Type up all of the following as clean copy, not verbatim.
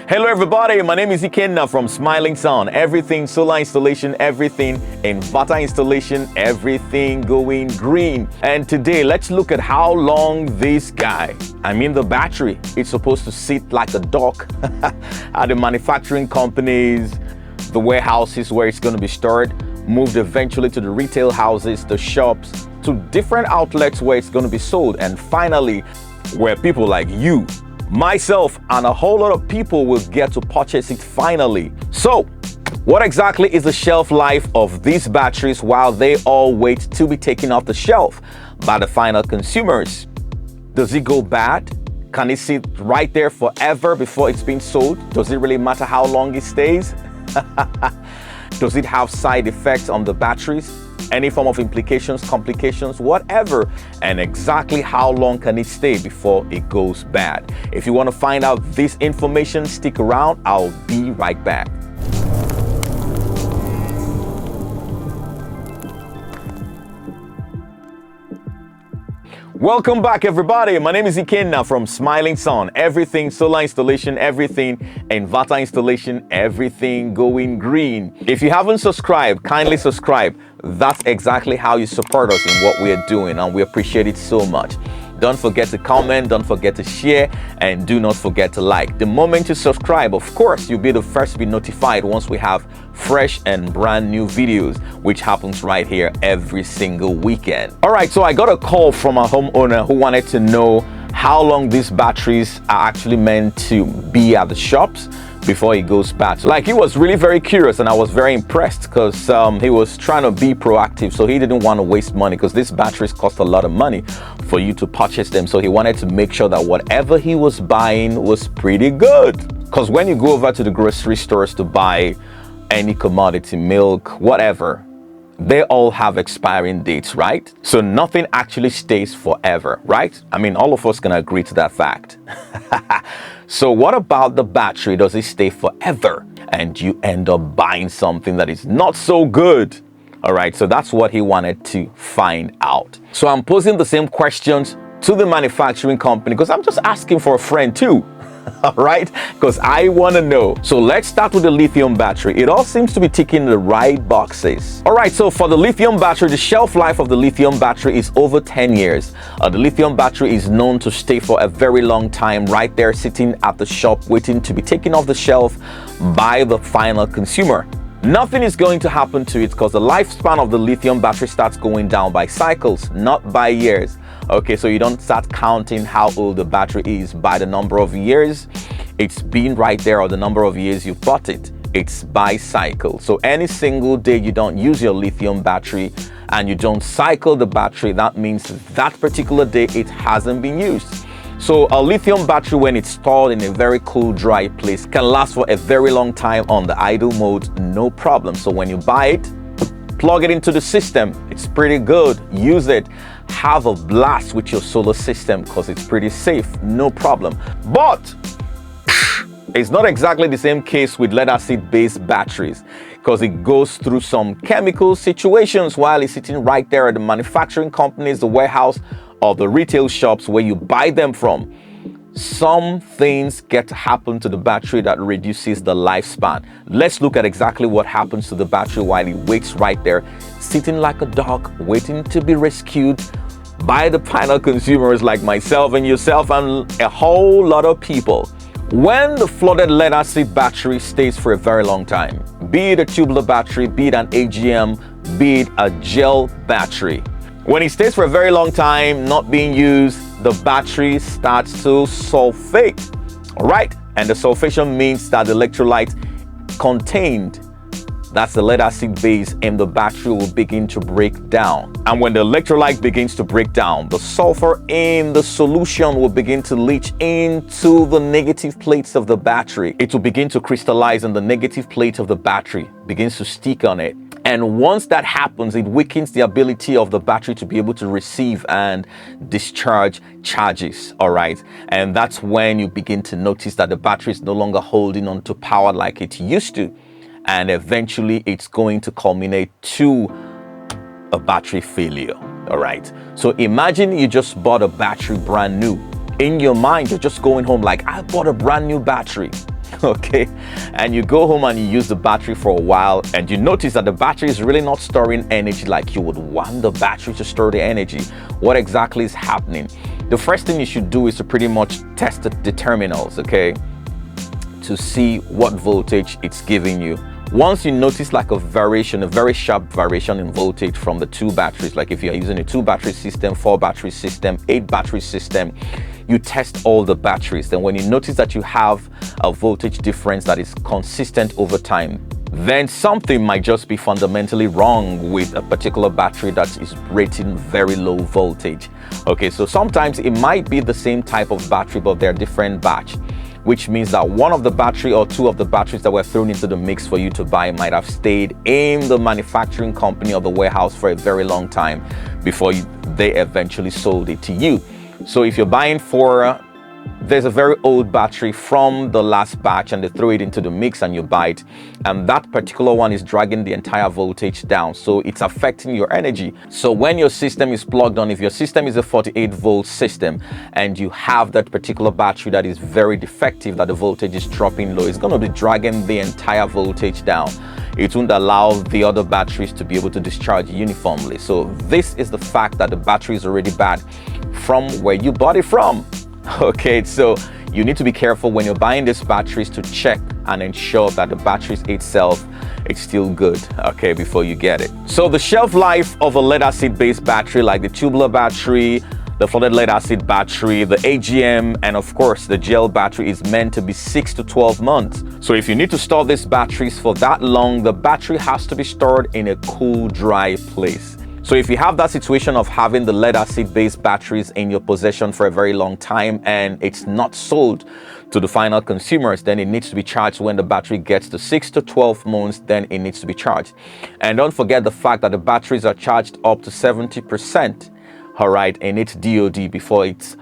Hello everybody, my name is Ikenna from Smiling Sun. Everything solar installation, everything inverter installation, everything going green. And today let's look at how long this guy, the battery, is supposed to sit like a dock at the manufacturing companies, the warehouses where it's going to be stored, moved eventually to the retail houses, the shops, to different outlets where it's going to be sold, and finally where people like you, myself, and a whole lot of people will get to purchase it finally. So what exactly is the shelf life of these batteries while they all wait to be taken off the shelf by the final consumers? Does it go bad? Can it sit right there forever before it's being sold? Does it really matter how long it stays? Does it have side effects on the batteries? Any form of implications, complications, whatever? And exactly how long can it stay before it goes bad? If you want to find out this information, stick around. I'll be right back. Welcome back everybody, my name is Ikenna from Smiling Sun. Everything solar installation, everything inverter installation, everything going green. If you haven't subscribed, kindly subscribe. That's exactly how you support us in what we are doing, and we appreciate it so much. Don't forget to comment, don't forget to share, and do not forget to like. The moment you subscribe, of course, you'll be the first to be notified once we have fresh and brand new videos, which happens right here every single weekend. All right, so I got a call from a homeowner who wanted to know how long these batteries are actually meant to be at the shops before it goes bad. So, he was really very curious, and I was very impressed because he was trying to be proactive. So he didn't want to waste money because these batteries cost a lot of money for you to purchase them. So he wanted to make sure that whatever he was buying was pretty good. Because when you go over to the grocery stores to buy any commodity, milk, whatever, they all have expiring dates, right? So nothing actually stays forever, right? All of us can agree to that fact. So what about the battery? Does it stay forever and you end up buying something that is not so good? All right, so that's what he wanted to find out. So I'm posing the same questions to the manufacturing company because I'm just asking for a friend too. All right, because I want to know. So let's start with the lithium battery. It all seems to be ticking the right boxes. All right, so for the lithium battery, the shelf life of the lithium battery is over 10 years. The lithium battery is known to stay for a very long time right there sitting at the shop waiting to be taken off the shelf by the final consumer. Nothing is going to happen to it because the lifespan of the lithium battery starts going down by cycles, not by years. Okay, so you don't start counting how old the battery is by the number of years it's been right there or the number of years you bought it. It's by cycle. So any single day you don't use your lithium battery and you don't cycle the battery, that means that particular day it hasn't been used. So a lithium battery, when it's stored in a very cool, dry place, can last for a very long time on the idle mode, no problem. So when you buy it, plug it into the system. It's pretty good. Use it. Have a blast with your solar system because it's pretty safe, no problem. But it's not exactly the same case with lead acid based batteries because it goes through some chemical situations while it's sitting right there at the manufacturing companies, the warehouse, or the retail shops where you buy them from. Some things get to happen to the battery that reduces the lifespan. Let's look at exactly what happens to the battery while it waits right there, sitting like a dog, waiting to be rescued by the final consumers like myself and yourself and a whole lot of people. When the flooded lead acid battery stays for a very long time, be it a tubular battery, be it an AGM, be it a gel battery, when it stays for a very long time, not being used, the battery starts to sulfate. All right, and the sulfation means that the electrolyte contained, that's the lead acid base, in the battery will begin to break down. And when the electrolyte begins to break down, the sulfur in the solution will begin to leach into the negative plates of the battery. It will begin to crystallize and the negative plate of the battery begins to stick on it. And once that happens, it weakens the ability of the battery to be able to receive and discharge charges, all right? And that's when you begin to notice that the battery is no longer holding on to power like it used to. And eventually it's going to culminate to a battery failure, all right? So imagine you just bought a battery brand new. In your mind, you're just going home like, I bought a brand new battery. okay, and you go home and you use the battery for a while and you notice that the battery is really not storing energy like you would want the battery to store the energy. What exactly is happening? The first thing you should do is to pretty much test the terminals, okay, to see what voltage it's giving you. Once you notice like a variation, a very sharp variation in voltage from the two batteries, like if you're using a 2 battery system, 4 battery system, 8 battery system, you test all the batteries. Then when you notice that you have a voltage difference that is consistent over time, then something might just be fundamentally wrong with a particular battery that is rating very low voltage. Okay, so sometimes it might be the same type of battery, but they're different batch, which means that one of the battery or 2 of the batteries that were thrown into the mix for you to buy might have stayed in the manufacturing company or the warehouse for a very long time before they eventually sold it to you. So if you're buying there's a very old battery from the last batch and they throw it into the mix and you buy it, and that particular one is dragging the entire voltage down, so it's affecting your energy. So when your system is plugged on, if your system is a 48 volt system and you have that particular battery that is very defective, that the voltage is dropping low, it's going to be dragging the entire voltage down. It won't allow the other batteries to be able to discharge uniformly. So this is the fact that the battery is already bad from where you bought it from. Okay, so you need to be careful when you're buying these batteries to check and ensure that the batteries itself is still good, okay, before you get it. So the shelf life of a lead acid based battery like the tubular battery, the flooded lead acid battery, the AGM, and of course the gel battery is meant to be 6 to 12 months. So if you need to store these batteries for that long, the battery has to be stored in a cool, dry place. So if you have that situation of having the lead acid based batteries in your possession for a very long time and it's not sold to the final consumers, then it needs to be charged. When the battery gets to 6 to 12 months, then it needs to be charged. And don't forget the fact that the batteries are charged up to 70%, all right, in its DOD before it's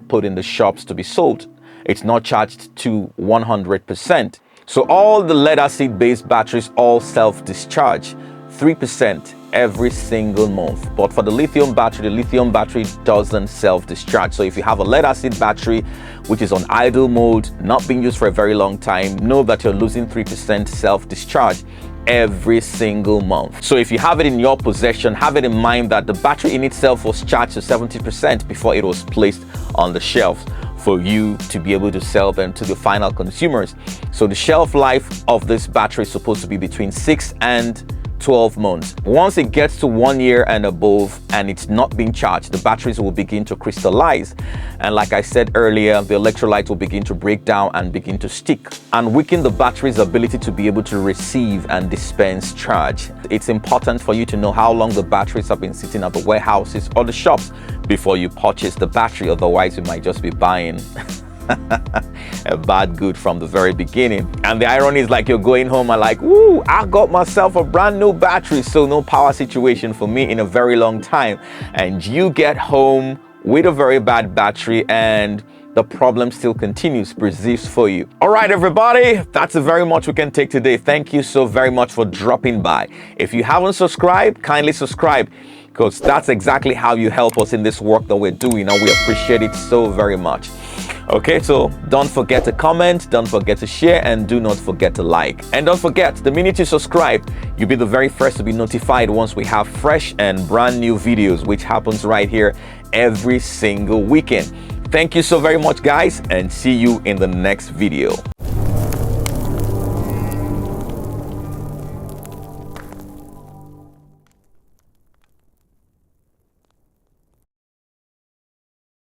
put in the shops to be sold. It's not charged to 100%. So all the lead acid based batteries all self-discharge 3% every single month. But for the lithium battery doesn't self-discharge. So if you have a lead acid battery which is on idle mode, not being used for a very long time, know that you're losing 3% self-discharge every single month. So if you have it in your possession, have it in mind that the battery in itself was charged to 70% before it was placed on the shelf for you to be able to sell them to the final consumers. So the shelf life of this battery is supposed to be between 6 and 12 months. Once it gets to 1 year and above and it's not being charged, the batteries will begin to crystallize, and like I said earlier, the electrolyte will begin to break down and begin to stick and weaken the battery's ability to be able to receive and dispense charge. It's important for you to know how long the batteries have been sitting at the warehouses or the shops before you purchase the battery, otherwise you might just be buying a bad good from the very beginning. And the irony is, like, you're going home and like, woo, I got myself a brand new battery, so no power situation for me in a very long time, and you get home with a very bad battery and the problem still continues, persists for you. All right, everybody, that's very much we can take today. Thank you so very much for dropping by. If you haven't subscribed, kindly subscribe, because that's exactly how you help us in this work that we're doing, and we appreciate it so very much. Okay, so don't forget to comment, don't forget to share, and do not forget to like. And don't forget, the minute you subscribe, you'll be the very first to be notified once we have fresh and brand new videos, which happens right here every single weekend. Thank you so very much, guys, and see you in the next video.